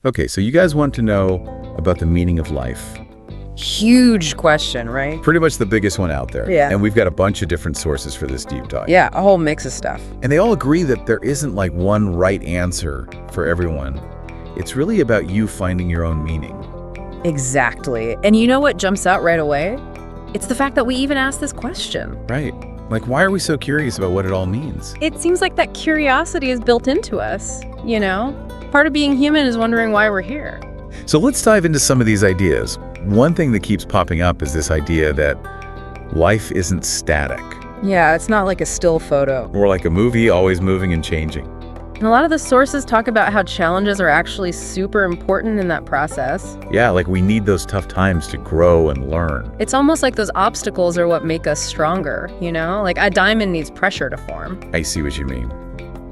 Okay, so you guys want to know about the meaning of life. Huge question, right? Pretty much the biggest one out there. Yeah. And we've got a bunch of different sources for this deep dive. Yeah, a whole mix of stuff. And they all agree that there isn't like one right answer for everyone. It's really about you finding your own meaning. Exactly. And you know what jumps out right away? It's the fact that we even asked this question. Right. Like, why are we so curious about what it all means? It seems like that curiosity is built into us, you know? Part of being human is wondering why we're here. So let's dive into some of these ideas. One thing that keeps popping up is this idea that life isn't static. Yeah, it's not like a still photo. Or like a movie, always moving and changing. And a lot of the sources talk about how challenges are actually super important in that process. Yeah, like we need those tough times to grow and learn. It's almost like those obstacles are what make us stronger, you know? Like a diamond needs pressure to form. I see what you mean.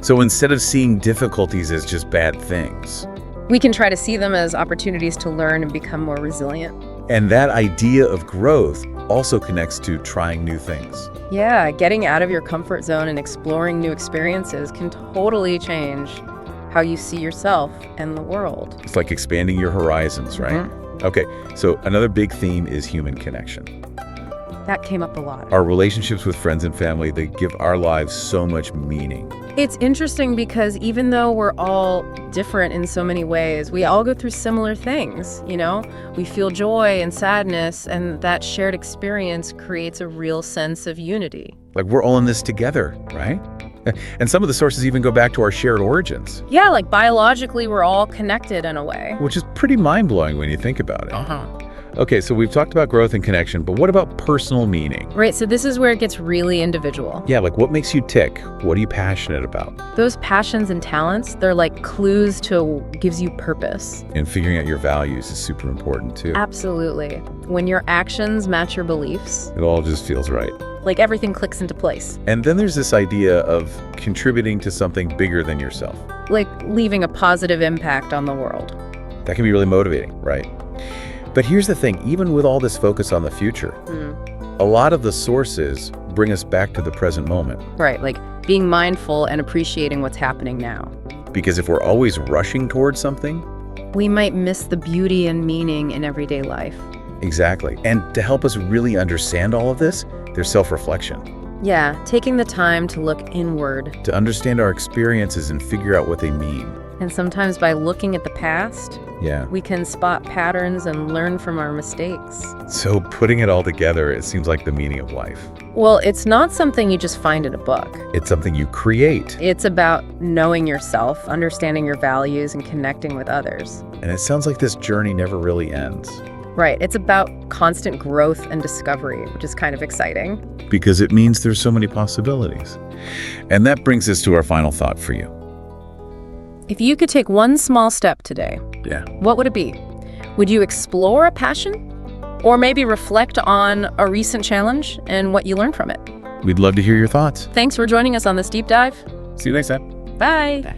So instead of seeing difficulties as just bad things, We can try to see them as opportunities to learn and become more resilient. and that idea of growth also connects to trying new things. Yeah, getting out of your comfort zone and exploring new experiences can totally change how you see yourself and the world. It's like expanding your horizons, right? Okay, so another big theme is human connection. That came up a lot. Our relationships with friends and family, they give our lives so much meaning. It's interesting because even though we're all different in so many ways, we all go through similar things, you know? We feel joy and sadness, and that shared experience creates a real sense of unity. Like we're all in this together, right? And some of the sources even go back to our shared origins, Yeah, like biologically, we're all connected in a way. which is pretty mind-blowing when you think about it. Okay, so we've talked about growth and connection, but what about personal meaning? Right, so this is where it gets really individual. Yeah, like what makes you tick? What are you passionate about? Those passions and talents, they're like clues to gives you purpose. And figuring out your values is super important too. Absolutely. When your actions match your beliefs, It all just feels right. like everything clicks into place. And then there's this idea of contributing to something bigger than yourself. Like leaving a positive impact on the world. That can be really motivating, right? But here's the thing, even with all this focus on the future, a lot of the sources bring us back to the present moment. Right, like being mindful and appreciating what's happening now. Because if we're always rushing towards something, We might miss the beauty and meaning in everyday life. exactly. And to help us really understand all of this, there's self-reflection. Yeah, taking the time to look inward. To understand our experiences and figure out what they mean. And sometimes by looking at the past, Yeah. we can spot patterns and learn from our mistakes. So putting it all together, it seems like the meaning of life. Well, it's not something you just find in a book. It's something you create. It's about knowing yourself, understanding your values, and connecting with others. And it sounds like this journey never really ends. Right, it's about constant growth and discovery, which is kind of exciting. Because it means there's so many possibilities. And that brings us to our final thought for you. If you could take one small step today, Yeah. what would it be? Would you explore a passion? Or maybe reflect on a recent challenge and what you learned from it? We'd love to hear your thoughts. Thanks for joining us on this deep dive. See you next time. Bye.